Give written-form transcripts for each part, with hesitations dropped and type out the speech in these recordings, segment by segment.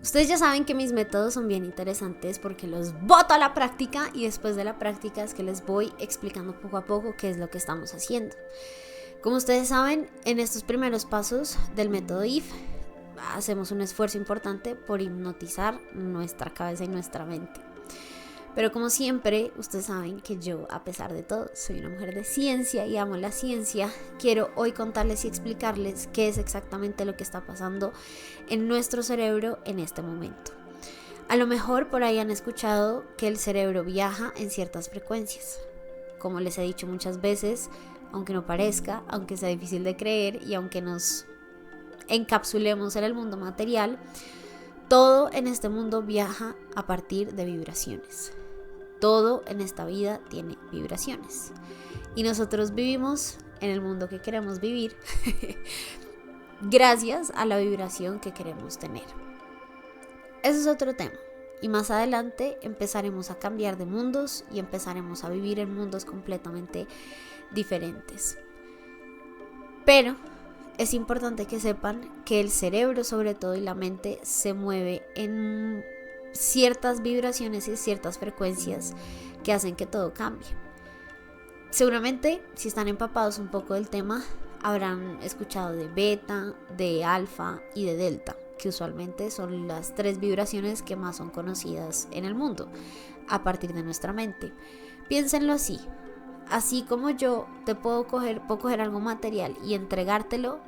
Ustedes ya saben que mis métodos son bien interesantes porque los boto a la práctica y después de la práctica es que les voy explicando poco a poco qué es lo que estamos haciendo. Como ustedes saben, en estos primeros pasos del método IF hacemos un esfuerzo importante por hipnotizar nuestra cabeza y nuestra mente. Pero como siempre, ustedes saben que yo, a pesar de todo, soy una mujer de ciencia y amo la ciencia. Quiero hoy contarles y explicarles qué es exactamente lo que está pasando en nuestro cerebro en este momento. A lo mejor por ahí han escuchado que el cerebro viaja en ciertas frecuencias. Como les he dicho muchas veces, aunque no parezca, aunque sea difícil de creer y aunque nos encapsulemos en el mundo material, todo en este mundo viaja a partir de vibraciones. Todo en esta vida tiene vibraciones. Y nosotros vivimos en el mundo que queremos vivir gracias a la vibración que queremos tener. Ese es otro tema. Y más adelante empezaremos a cambiar de mundos y empezaremos a vivir en mundos completamente diferentes. Pero es importante que sepan que el cerebro, sobre todo, y la mente se mueve en ciertas vibraciones y ciertas frecuencias que hacen que todo cambie. Seguramente, si están empapados un poco del tema, habrán escuchado de beta, de alfa y de delta, que usualmente son las 3 vibraciones que más son conocidas en el mundo a partir de nuestra mente. Piénsenlo así. Así como yo te puedo coger algo material y entregártelo,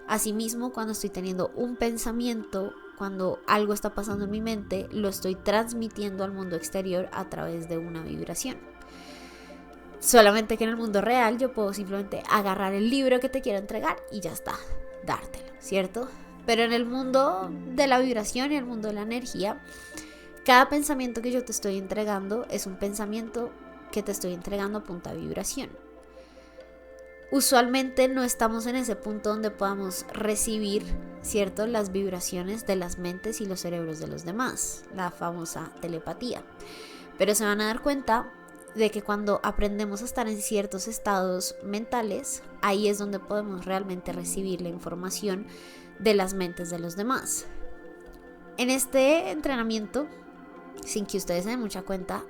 asimismo cuando estoy teniendo un pensamiento, cuando algo está pasando en mi mente, lo estoy transmitiendo al mundo exterior a través de una vibración. Solamente que en el mundo real yo puedo simplemente agarrar el libro que te quiero entregar y ya está, dártelo, ¿cierto? Pero en el mundo de la vibración y el mundo de la energía, cada pensamiento que yo te estoy entregando es un pensamiento que te estoy entregando a punta de vibración. Usualmente no estamos en ese punto donde podamos recibir, ¿cierto?, las vibraciones de las mentes y los cerebros de los demás, la famosa telepatía. Pero se van a dar cuenta de que cuando aprendemos a estar en ciertos estados mentales, ahí es donde podemos realmente recibir la información de las mentes de los demás. En este entrenamiento, sin que ustedes se den mucha cuenta,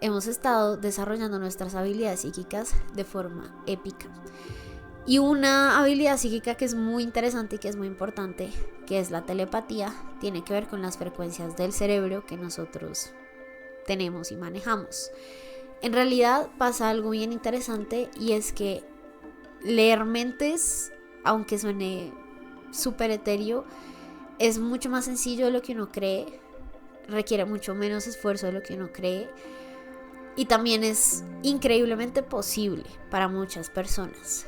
hemos estado desarrollando nuestras habilidades psíquicas de forma épica. Y una habilidad psíquica que es muy interesante y que es muy importante, que es la telepatía, tiene que ver con las frecuencias del cerebro que nosotros tenemos y manejamos. En realidad pasa algo bien interesante y es que leer mentes, aunque suene súper etéreo, es mucho más sencillo de lo que uno cree, requiere mucho menos esfuerzo de lo que uno cree. Y también es increíblemente posible para muchas personas.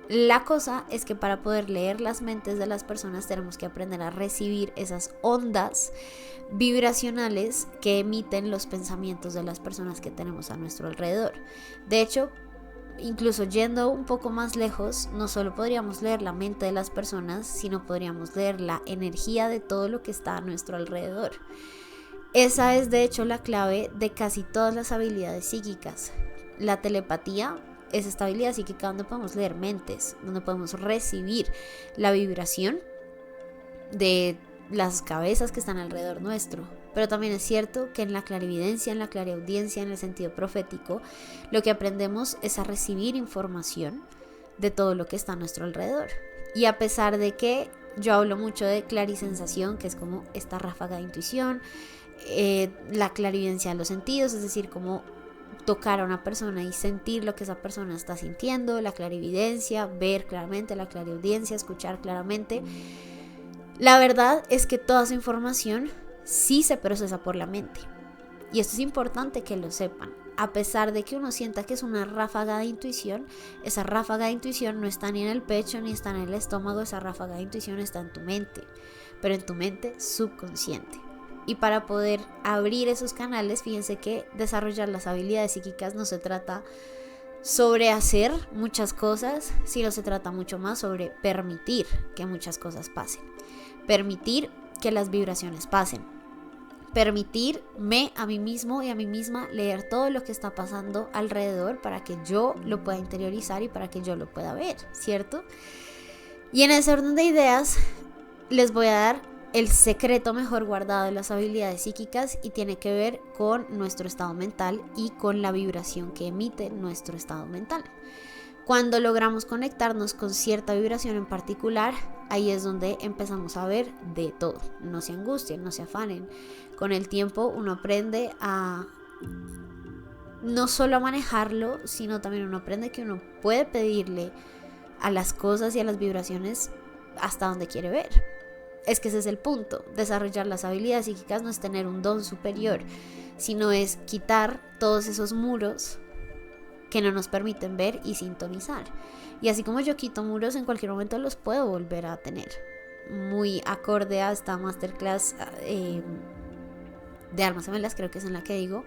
La cosa es que para poder leer las mentes de las personas tenemos que aprender a recibir esas ondas vibracionales que emiten los pensamientos de las personas que tenemos a nuestro alrededor. De hecho, incluso yendo un poco más lejos, no solo podríamos leer la mente de las personas, sino podríamos leer la energía de todo lo que está a nuestro alrededor. Esa es de hecho la clave de casi todas las habilidades psíquicas. La telepatía es esta habilidad psíquica donde podemos leer mentes, donde podemos recibir la vibración de las cabezas que están alrededor nuestro. Pero también es cierto que en la clarividencia, en la clariaudiencia, en el sentido profético, lo que aprendemos es a recibir información de todo lo que está a nuestro alrededor. Y a pesar de que yo hablo mucho de clarisensación, que es como esta ráfaga de intuición, la clarividencia de los sentidos, es decir, como tocar a una persona y sentir lo que esa persona está sintiendo, la clarividencia, ver claramente, la clariaudiencia, escuchar claramente. La verdad es que toda esa información sí se procesa por la mente. Y esto es importante que lo sepan. A pesar de que uno sienta que es una ráfaga de intuición, esa ráfaga de intuición no está ni en el pecho ni está en el estómago, esa ráfaga de intuición está en tu mente, pero en tu mente subconsciente. Y para poder abrir esos canales, fíjense que desarrollar las habilidades psíquicas no se trata sobre hacer muchas cosas, sino se trata mucho más sobre permitir que muchas cosas pasen. Permitir que las vibraciones pasen. Permitirme a mí mismo y a mí misma leer todo lo que está pasando alrededor para que yo lo pueda interiorizar y para que yo lo pueda ver, ¿cierto? Y en ese orden de ideas les voy a dar el secreto mejor guardado de las habilidades psíquicas y tiene que ver con nuestro estado mental y con la vibración que emite nuestro estado mental. Cuando logramos conectarnos con cierta vibración en particular, ahí es donde empezamos a ver de todo. No se angustien, no se afanen. Con el tiempo uno aprende a no solo a manejarlo, sino también uno aprende que uno puede pedirle a las cosas y a las vibraciones hasta donde quiere ver. Es que ese es el punto. Desarrollar las habilidades psíquicas no es tener un don superior, sino es quitar todos esos muros que no nos permiten ver y sintonizar. Y así como yo quito muros, en cualquier momento los puedo volver a tener. Muy acorde a esta masterclass de almas gemelas, creo que es en la que digo,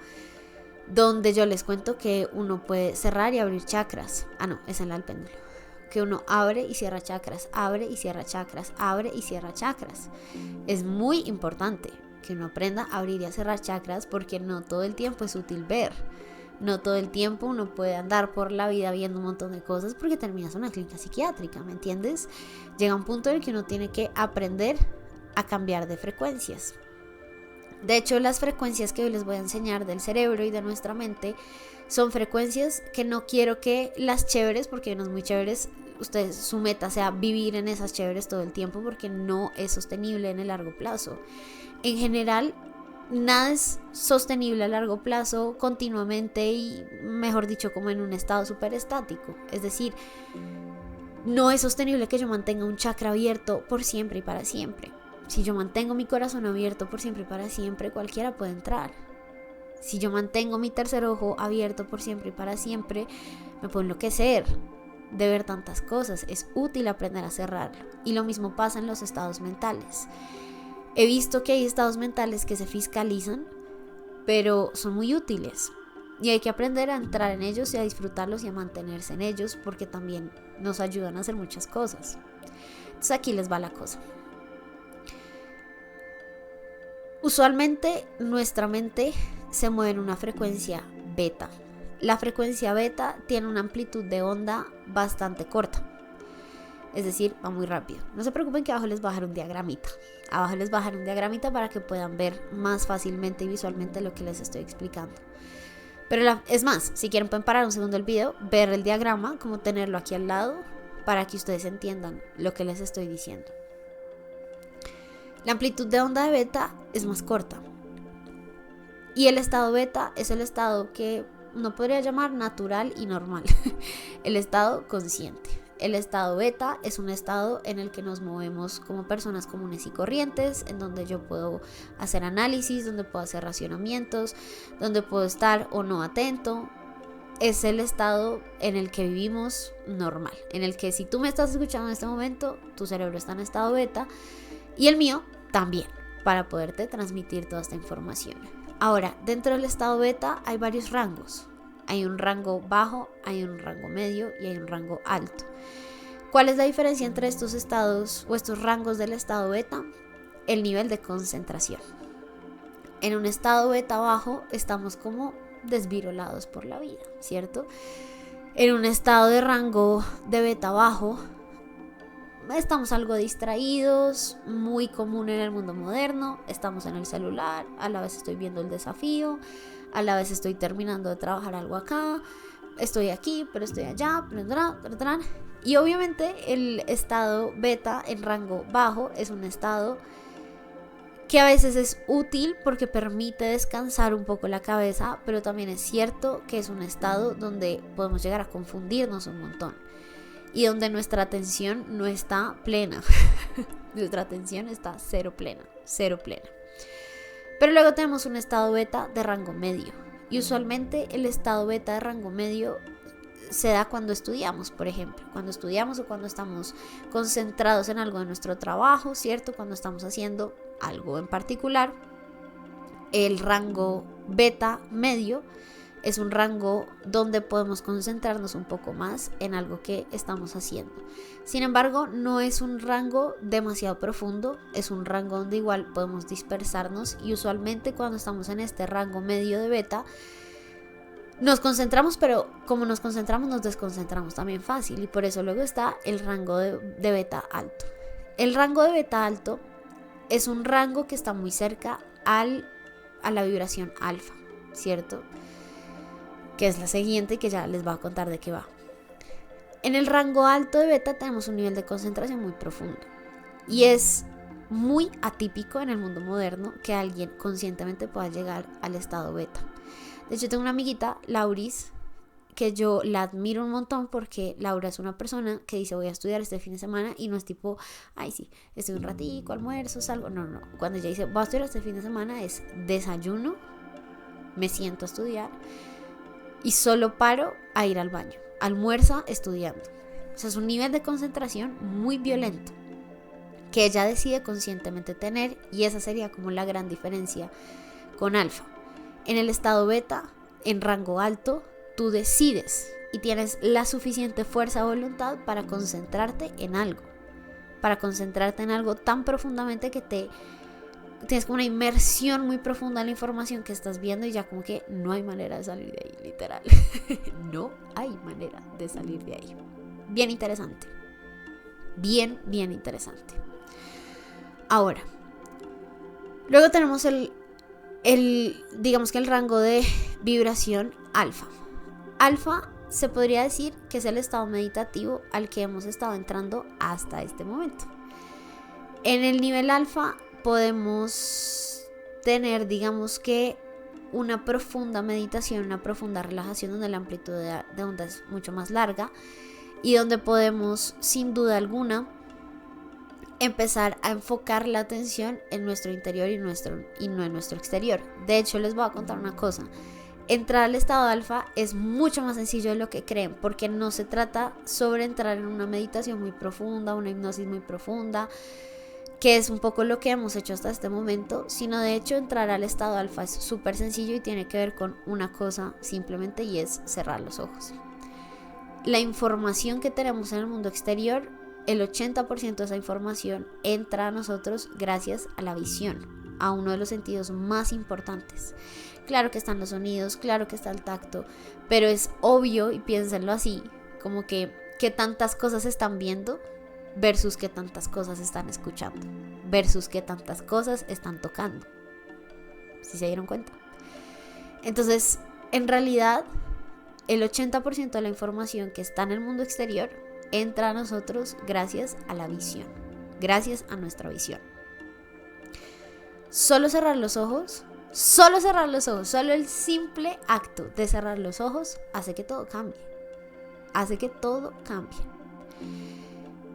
donde yo les cuento que uno puede cerrar y abrir chakras. No, es en la del péndulo. Que uno abre y cierra chakras, abre y cierra chakras, abre y cierra chakras. Es muy importante que uno aprenda a abrir y a cerrar chakras, porque no todo el tiempo es útil ver. No todo el tiempo uno puede andar por la vida viendo un montón de cosas, porque terminas en una clínica psiquiátrica, ¿me entiendes? Llega un punto en el que uno tiene que aprender a cambiar de frecuencias. De hecho, las frecuencias que hoy les voy a enseñar del cerebro y de nuestra mente son frecuencias que no quiero que las chéveres, porque no es muy chéveres, ustedes, su meta sea vivir en esas chéveres todo el tiempo, porque no es sostenible en el largo plazo. En general, nada es sostenible a largo plazo continuamente y, mejor dicho, como en un estado súper estático. Es decir, no es sostenible que yo mantenga un chakra abierto por siempre y para siempre. Si yo mantengo mi corazón abierto por siempre y para siempre, cualquiera puede entrar. Si yo mantengo mi tercer ojo abierto por siempre y para siempre, me puedo enloquecer de ver tantas cosas. Es útil aprender a cerrarlo. Y lo mismo pasa en los estados mentales. He visto que hay estados mentales que se fiscalizan, pero son muy útiles. Y hay que aprender a entrar en ellos y a disfrutarlos y a mantenerse en ellos, porque también nos ayudan a hacer muchas cosas. Entonces aquí les va la cosa. Usualmente nuestra mente se mueve en una frecuencia beta. La frecuencia beta tiene una amplitud de onda bastante corta. Es decir, va muy rápido. No se preocupen que abajo les voy a dejar un diagramita. Abajo les voy a dejar un diagramita para que puedan ver más fácilmente y visualmente lo que les estoy explicando. Pero es más, si quieren pueden parar un segundo el video, ver el diagrama, como tenerlo aquí al lado, para que ustedes entiendan lo que les estoy diciendo. La amplitud de onda de beta es más corta. Y el estado beta es el estado que uno podría llamar natural y normal. El estado consciente. El estado beta es un estado en el que nos movemos como personas comunes y corrientes, en donde yo puedo hacer análisis, donde puedo hacer racionamientos, donde puedo estar o no atento. Es el estado en el que vivimos normal, en el que si tú me estás escuchando en este momento, tu cerebro está en estado beta y el mío también, para poderte transmitir toda esta información. Ahora, dentro del estado beta hay varios rangos. Hay un rango bajo, hay un rango medio y hay un rango alto. ¿Cuál es la diferencia entre estos estados o estos rangos del estado beta? El nivel de concentración. En un estado beta bajo estamos como desvirolados por la vida, ¿cierto? En un estado de rango de beta bajo estamos algo distraídos, muy común en el mundo moderno. Estamos en el celular, a la vez estoy viendo el desafío, a la vez estoy terminando de trabajar algo acá, estoy aquí, pero estoy allá, y obviamente el estado beta en rango bajo es un estado que a veces es útil porque permite descansar un poco la cabeza, pero también es cierto que es un estado donde podemos llegar a confundirnos un montón y donde nuestra atención no está plena. Nuestra atención está cero plena. Pero luego tenemos un estado beta de rango medio. Y usualmente el estado beta de rango medio se da cuando estudiamos, por ejemplo. Cuando estudiamos o cuando estamos concentrados en algo de nuestro trabajo, ¿cierto? Cuando estamos haciendo algo en particular. El rango beta medio es un rango donde podemos concentrarnos un poco más en algo que estamos haciendo. Sin embargo, no es un rango demasiado profundo, es un rango donde igual podemos dispersarnos y usualmente cuando estamos en este rango medio de beta, nos concentramos, pero como nos concentramos, nos desconcentramos también fácil y por eso luego está el rango de beta alto. El rango de beta alto es un rango que está muy cerca a la vibración alfa, ¿cierto? Que es la siguiente, que ya les voy a contar de qué va. En el rango alto de beta tenemos un nivel de concentración muy profundo. Y es muy atípico en el mundo moderno que alguien conscientemente pueda llegar al estado beta. De hecho, tengo una amiguita, Lauris, que yo la admiro un montón porque Laura es una persona que dice voy a estudiar este fin de semana y no es tipo, ay sí, estoy un ratico, almuerzo, salgo. No. Cuando ella dice voy a estudiar este fin de semana es desayuno, me siento a estudiar y solo paro a ir al baño. Almuerza estudiando. O sea, es un nivel de concentración muy violento que ella decide conscientemente tener, y esa sería como la gran diferencia con alfa. En el estado beta, en rango alto, tú decides y tienes la suficiente fuerza de voluntad para concentrarte en algo. Para concentrarte en algo tan profundamente que tienes como una inmersión muy profunda en la información que estás viendo y ya como que no hay manera de salir de ahí, literal. No hay manera de salir de ahí. Bien interesante. Bien interesante. Ahora, luego tenemos digamos que el rango de vibración alfa. Alfa se podría decir que es el estado meditativo al que hemos estado entrando hasta este momento. En el nivel alfa podemos tener, digamos que, una profunda meditación, una profunda relajación donde la amplitud de onda es mucho más larga y donde podemos, sin duda alguna, empezar a enfocar la atención en nuestro interior y no en nuestro exterior. De hecho, les voy a contar una cosa. Entrar al estado alfa es mucho más sencillo de lo que creen, porque no se trata sobre entrar en una meditación muy profunda, una hipnosis muy profunda, que es un poco lo que hemos hecho hasta este momento, sino de hecho entrar al estado alfa es súper sencillo y tiene que ver con una cosa simplemente, y es cerrar los ojos. La información que tenemos en el mundo exterior, el 80% de esa información entra a nosotros gracias a la visión, a uno de los sentidos más importantes. Claro que están los sonidos, claro que está el tacto, pero es obvio, y piénsenlo así, como que tantas cosas están viendo versus qué tantas cosas están escuchando, versus qué tantas cosas están tocando. ¿Sí se dieron cuenta? Entonces, en realidad, el 80% de la información que está en el mundo exterior entra a nosotros gracias a la visión, gracias a nuestra visión. Solo cerrar los ojos, solo el simple acto de cerrar los ojos hace que todo cambie.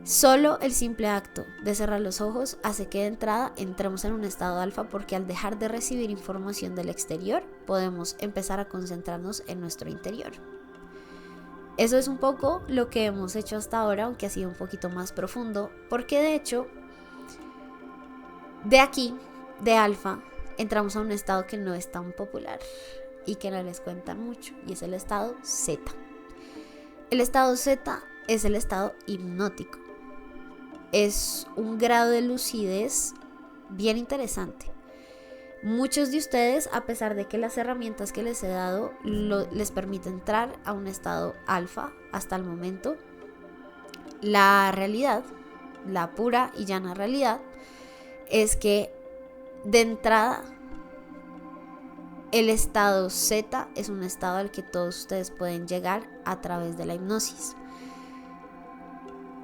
Solo el simple acto de cerrar los ojos hace que de entrada entremos en un estado alfa, porque al dejar de recibir información del exterior podemos empezar a concentrarnos en nuestro interior. Eso es un poco lo que hemos hecho hasta ahora, aunque ha sido un poquito más profundo, porque de hecho de aquí, de alfa, entramos a un estado que no es tan popular y que no les cuentan mucho, y es el estado Z. El estado Z es el estado hipnótico. Es un grado de lucidez bien interesante. Muchos de ustedes, a pesar de que las herramientas que les he dado les permiten entrar a un estado alfa hasta el momento, la realidad, la pura y llana realidad, es que de entrada el estado Z es un estado al que todos ustedes pueden llegar a través de la hipnosis.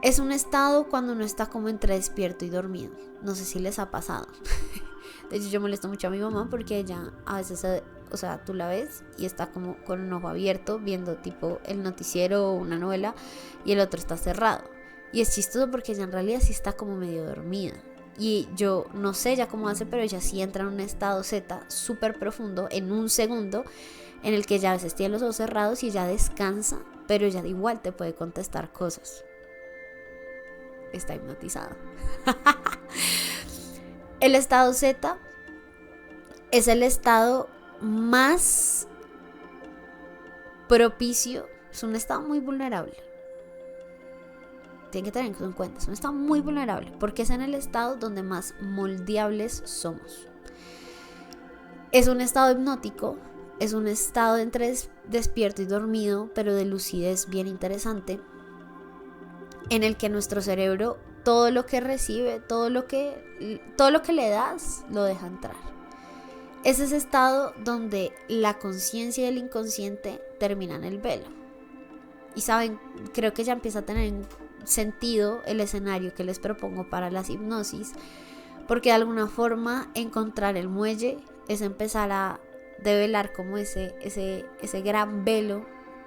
Es un estado cuando uno está como entre despierto y dormido. No sé si les ha pasado. De hecho, yo molesto mucho a mi mamá porque ella a veces, o sea, tú la ves y está como con un ojo abierto viendo tipo el noticiero o una novela, y el otro está cerrado. Y es chistoso porque ella en realidad sí está como medio dormida. Y yo no sé ya cómo hace, pero ella sí entra en un estado Z súper profundo en un segundo, en el que ella a veces tiene los ojos cerrados y ella descansa, pero ella igual te puede contestar cosas. Está hipnotizada. El estado Z es el estado más propicio, es un estado muy vulnerable. Tienen que tener en cuenta, es un estado muy vulnerable porque es en el estado donde más moldeables somos. Es un estado hipnótico, es un estado entre despierto y dormido, pero de lucidez bien interesante, en el que nuestro cerebro todo lo que recibe, todo lo que le das, lo deja entrar. Es ese estado donde la conciencia y el inconsciente terminan el velo. Y saben, creo que ya empieza a tener sentido el escenario que les propongo para las hipnosis, porque de alguna forma encontrar el muelle es empezar a develar como ese gran velo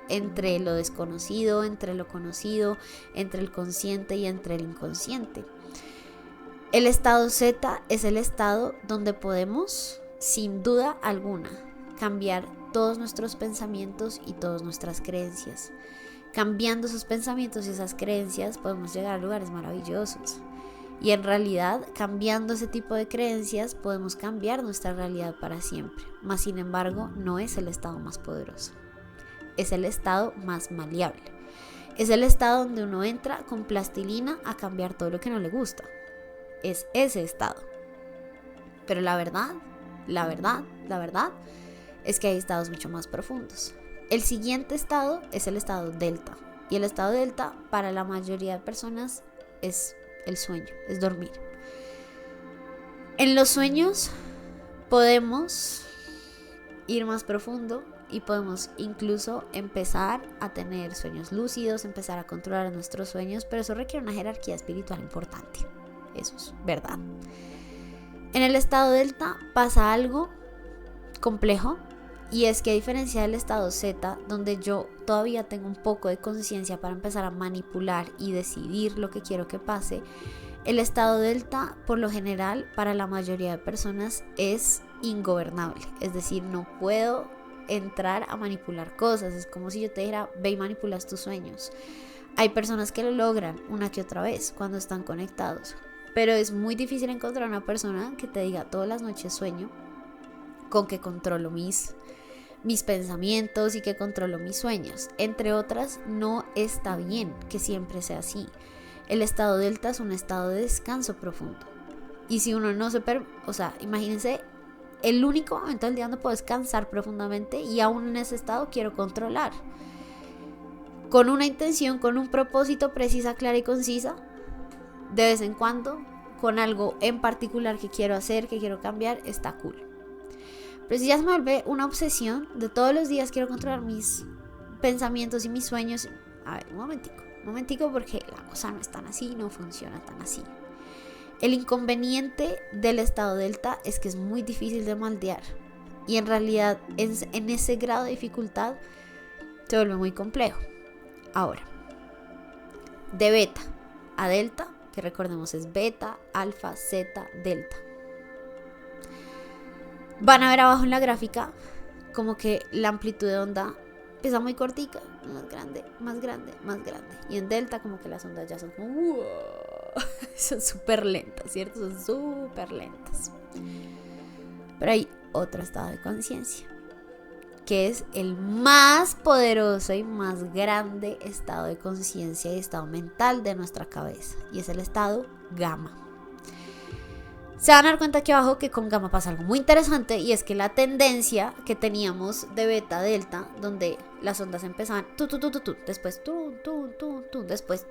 entre lo desconocido, entre lo conocido, entre el consciente y entre el inconsciente. El estado Z es el estado donde podemos, sin duda alguna, cambiar todos nuestros pensamientos y todas nuestras creencias. Cambiando esos pensamientos y esas creencias podemos llegar a lugares maravillosos. Y en realidad, cambiando ese tipo de creencias, podemos cambiar nuestra realidad para siempre. Mas, sin embargo, no es el estado más poderoso. Es el estado más maleable. Es el estado donde uno entra con plastilina a cambiar todo lo que no le gusta. Es ese estado. Pero la verdad es que hay estados mucho más profundos. El siguiente estado es el estado delta. Y el estado delta, para la mayoría de personas, es el sueño, es dormir. En los sueños podemos ir más profundo y podemos incluso empezar a tener sueños lúcidos, empezar a controlar nuestros sueños, pero eso requiere una jerarquía espiritual importante. Eso es verdad. En el estado delta pasa algo complejo, y es que a diferencia del estado Z, donde yo todavía tengo un poco de conciencia para empezar a manipular y decidir lo que quiero que pase, el estado delta, por lo general, para la mayoría de personas es ingobernable. Es decir, no puedo entrar a manipular cosas. Es como si yo te dijera, ve y manipulas tus sueños. Hay personas que lo logran una que otra vez cuando están conectados, pero es muy difícil encontrar una persona que te diga todas las noches sueño con que controlo mis pensamientos y que controlo mis sueños. Entre otras, no está bien que siempre sea así. El estado delta es un estado de descanso profundo. Y si uno no imagínense el único momento del día donde puedo descansar profundamente, y aún en ese estado quiero controlar. Con una intención, con un propósito precisa, clara y concisa, de vez en cuando, con algo en particular que quiero hacer, que quiero cambiar, está cool. Pero si ya se me vuelve una obsesión, de todos los días quiero controlar mis pensamientos y mis sueños, a ver, un momentico, porque la cosa no es tan así, no funciona tan así. El inconveniente del estado delta es que es muy difícil de moldear, y en realidad en ese grado de dificultad se vuelve muy complejo. Ahora, de beta a delta, que recordemos es beta, alfa, zeta, delta. Van a ver abajo en la gráfica como que la amplitud de onda empieza muy cortica, más grande, más grande, más grande. Y en delta como que las ondas ya son como ¡wow! Son súper lentas, ¿cierto? Son súper lentas. Pero hay otro estado de conciencia, que es el más poderoso y más grande estado de conciencia y estado mental de nuestra cabeza. Y es el estado gamma. Se van a dar cuenta aquí abajo que con gamma pasa algo muy interesante, y es que la tendencia que teníamos de beta a delta, donde las ondas empezaban después después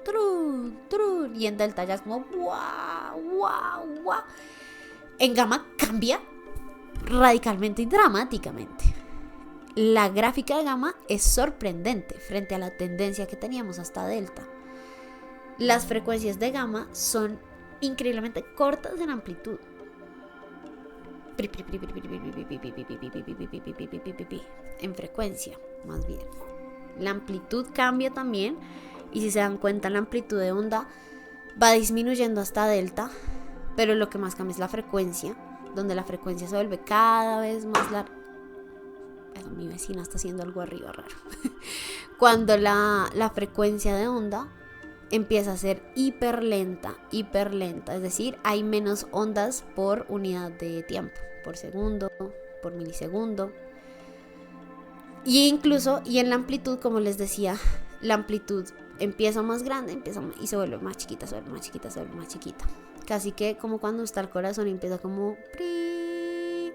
y en delta ya es como wow. En gamma cambia radicalmente y dramáticamente. La gráfica de gamma es sorprendente frente a la tendencia que teníamos hasta delta. Las frecuencias de gamma son increíblemente cortas en amplitud, en frecuencia más bien. La amplitud cambia también, y si se dan cuenta, la amplitud de onda va disminuyendo hasta delta, pero lo que más cambia es la frecuencia, donde la frecuencia se vuelve cada vez más larga. Mi vecina está haciendo algo arriba raro. Cuando la frecuencia de onda empieza a ser hiper lenta, es decir, hay menos ondas por unidad de tiempo, por segundo, por milisegundo. Y incluso, y en la amplitud, como les decía, la amplitud empieza más grande, y se vuelve más chiquita, se vuelve más chiquita, se vuelve más chiquita. Casi que como cuando está el corazón y empieza como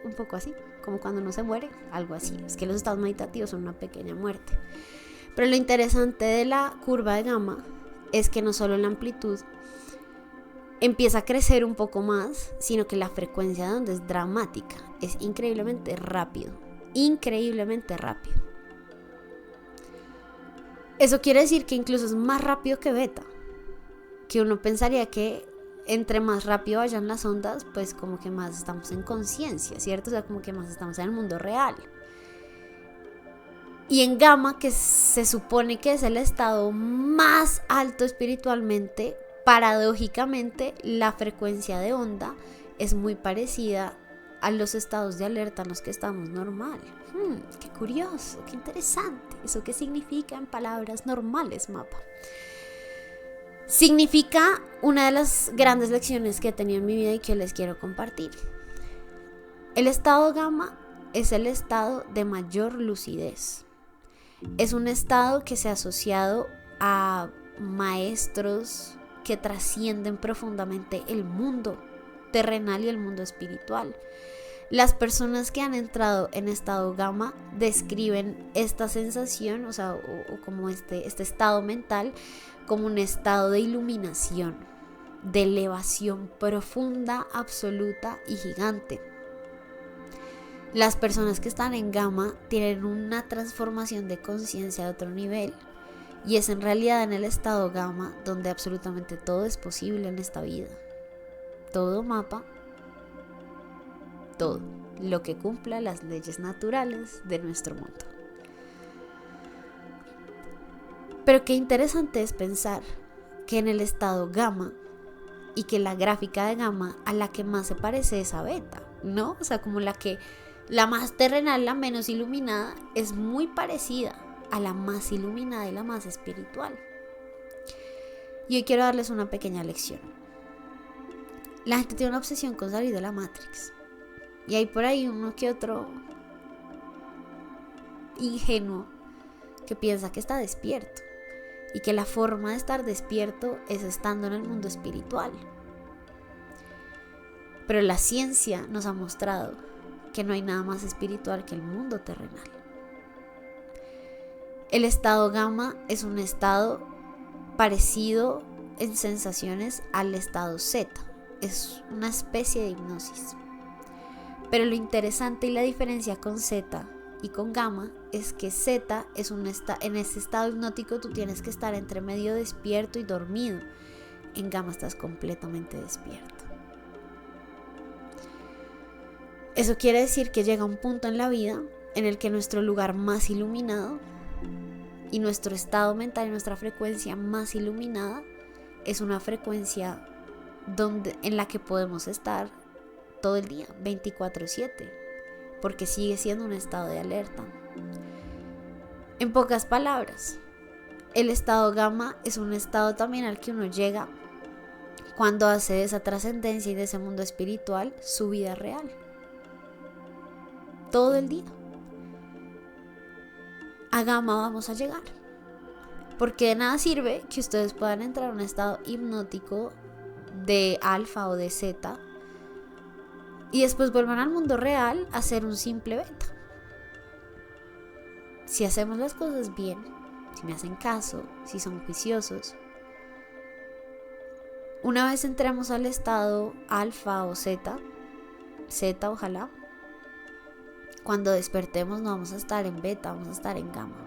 un poco así, como cuando uno se muere, algo así. Es que los estados meditativos son una pequeña muerte. Pero lo interesante de la curva de gamma es que no solo la amplitud empieza a crecer un poco más, sino que la frecuencia de onda es dramática, es increíblemente rápido, increíblemente rápido. Eso quiere decir que incluso es más rápido que beta, que uno pensaría que entre más rápido vayan las ondas, pues como que más estamos en conciencia, ¿cierto? O sea, como que más estamos en el mundo real. Y en gamma, que se supone que es el estado más alto espiritualmente, paradójicamente la frecuencia de onda es muy parecida a los estados de alerta en los que estamos normal. Qué curioso, qué interesante. ¿Eso qué significa en palabras normales, mapa? Significa una de las grandes lecciones que he tenido en mi vida y que les quiero compartir. El estado gamma es el estado de mayor lucidez. Es un estado que se ha asociado a maestros que trascienden profundamente el mundo terrenal y el mundo espiritual. Las personas que han entrado en estado gamma describen esta sensación, o sea, o como este estado mental, como un estado de iluminación, de elevación profunda, absoluta y gigante. Las personas que están en gamma tienen una transformación de conciencia de otro nivel, y es en realidad en el estado gamma donde absolutamente todo es posible en esta vida. Todo, mapa, todo lo que cumpla las leyes naturales de nuestro mundo. Pero qué interesante es pensar que en el estado gamma, y que la gráfica de gamma a la que más se parece es a beta, ¿no? O sea, como la más terrenal, la menos iluminada, es muy parecida a la más iluminada y la más espiritual. Y hoy quiero darles una pequeña lección. La gente tiene una obsesión con salir de la Matrix. Y hay por ahí uno que otro ingenuo que piensa que está despierto y que la forma de estar despierto es estando en el mundo espiritual. Pero la ciencia nos ha mostrado que no hay nada más espiritual que el mundo terrenal. El estado gamma es un estado parecido en sensaciones al estado zeta. Es una especie de hipnosis. Pero lo interesante y la diferencia con zeta y con gamma es que zeta es en ese estado hipnótico tú tienes que estar entre medio despierto y dormido. En gamma estás completamente despierto. Eso quiere decir que llega un punto en la vida en el que nuestro lugar más iluminado y nuestro estado mental y nuestra frecuencia más iluminada es una frecuencia en la que podemos estar todo el día, 24/7, porque sigue siendo un estado de alerta. En pocas palabras, el estado gamma es un estado también al que uno llega cuando hace de esa trascendencia y de ese mundo espiritual su vida real. Todo el día. A gamma vamos a llegar. Porque de nada sirve que ustedes puedan entrar a un estado hipnótico de alfa o de zeta y después vuelvan al mundo real a ser un simple beta. Si hacemos las cosas bien, si me hacen caso, si son juiciosos, una vez entremos al estado alfa o zeta ojalá, cuando despertemos no vamos a estar en beta, vamos a estar en gamma.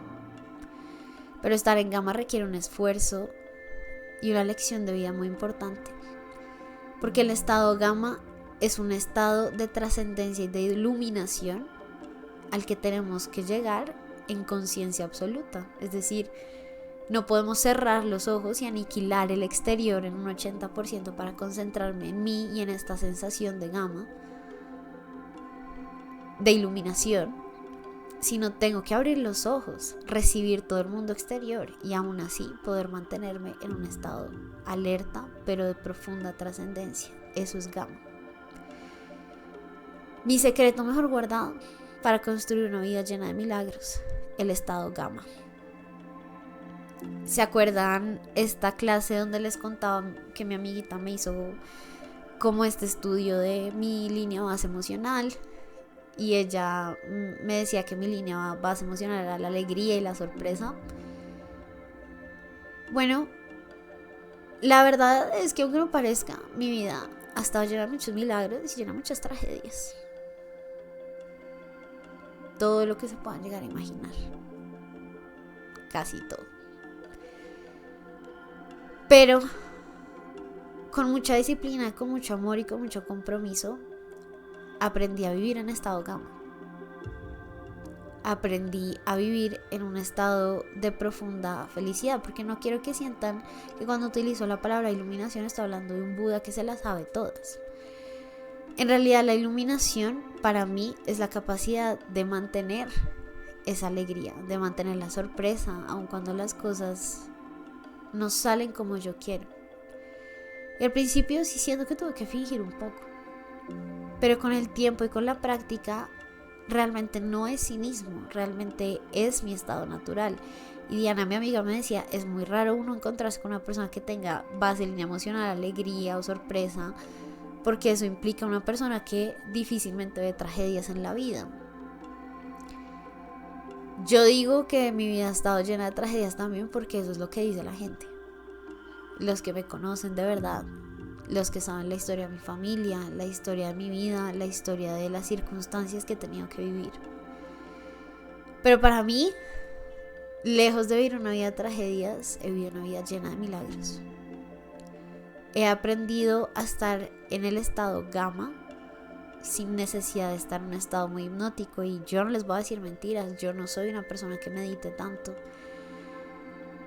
Pero estar en gamma requiere un esfuerzo y una lección de vida muy importante, porque el estado gamma es un estado de trascendencia y de iluminación al que tenemos que llegar en conciencia absoluta. Es decir, no podemos cerrar los ojos y aniquilar el exterior en un 80% para concentrarme en mí y en esta sensación de gamma, de iluminación, sino tengo que abrir los ojos, recibir todo el mundo exterior y aún así poder mantenerme en un estado alerta pero de profunda trascendencia. Eso es gamma. Mi secreto mejor guardado para construir una vida llena de milagros, el estado gamma. ¿Se acuerdan esta clase donde les contaba que mi amiguita me hizo como este estudio de mi línea base emocional? Y ella me decía que mi línea base emocional era la alegría y la sorpresa. Bueno, La verdad es que aunque no parezca, mi vida ha estado llena de muchos milagros y llena de muchas tragedias. Todo lo que se puedan llegar a imaginar. Casi todo. Pero con mucha disciplina, con mucho amor y con mucho compromiso, aprendí a vivir en estado gamma. Aprendí a vivir en un estado de profunda felicidad, porque no quiero que sientan que cuando utilizo la palabra iluminación estoy hablando de un Buda que se las sabe todas. En realidad la iluminación para mí es la capacidad de mantener esa alegría, de mantener la sorpresa, aun cuando las cosas no salen como yo quiero. Y al principio sí siento que tuve que fingir un poco, pero con el tiempo y con la práctica realmente no es cinismo, realmente es mi estado natural. Y Diana, mi amiga, me decía, es muy raro uno encontrarse con una persona que tenga base línea emocional, alegría o sorpresa, porque eso implica una persona que difícilmente ve tragedias en la vida. Yo digo que mi vida ha estado llena de tragedias también porque eso es lo que dice la gente. Los que me conocen de verdad, los que saben la historia de mi familia, la historia de mi vida, la historia de las circunstancias que he tenido que vivir. Pero para mí, lejos de vivir una vida de tragedias, he vivido una vida llena de milagros. He aprendido a estar en el estado gamma sin necesidad de estar en un estado muy hipnótico. Y yo no les voy a decir mentiras, yo no soy una persona que medite tanto.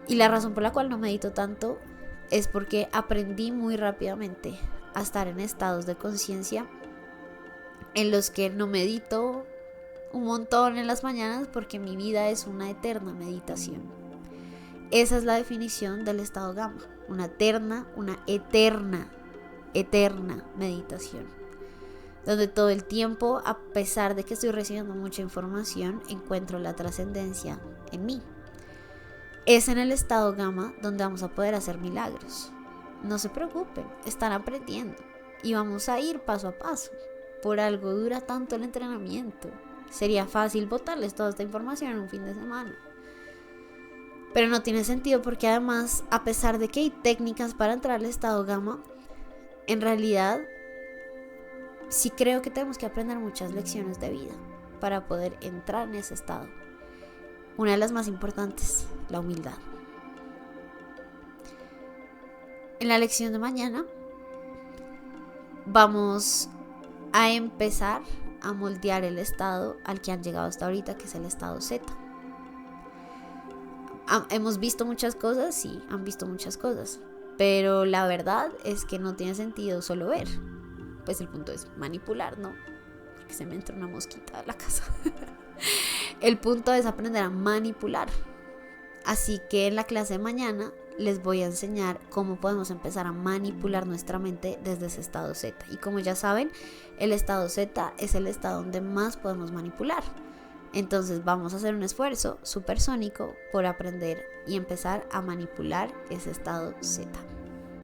Y la razón por la cual no medito tanto es porque aprendí muy rápidamente a estar en estados de conciencia en los que no medito un montón en las mañanas porque mi vida es una eterna meditación. Esa es la definición del estado gamma, una eterna meditación, donde todo el tiempo, a pesar de que estoy recibiendo mucha información, encuentro la trascendencia en mí. Es en el estado gamma donde vamos a poder hacer milagros. No se preocupen, están aprendiendo y vamos a ir paso a paso. Por algo dura tanto el entrenamiento. Sería fácil botarles toda esta información en un fin de semana. Pero no tiene sentido porque además, a pesar de que hay técnicas para entrar al estado gamma, en realidad sí creo que tenemos que aprender muchas lecciones de vida para poder entrar en ese estado. Una de las más importantes, la humildad. En la lección de mañana vamos a empezar a moldear el estado al que han llegado hasta ahorita, que es el estado Z. Hemos visto muchas cosas, sí, han visto muchas cosas, pero la verdad es que no tiene sentido solo ver. Pues el punto es manipular, ¿no? Porque se me entra una mosquita a la casa. El punto es aprender a manipular. Así que en la clase de mañana les voy a enseñar cómo podemos empezar a manipular nuestra mente desde ese estado Z. Y como ya saben, el estado Z es el estado donde más podemos manipular. Entonces vamos a hacer un esfuerzo supersónico por aprender y empezar a manipular ese estado Z.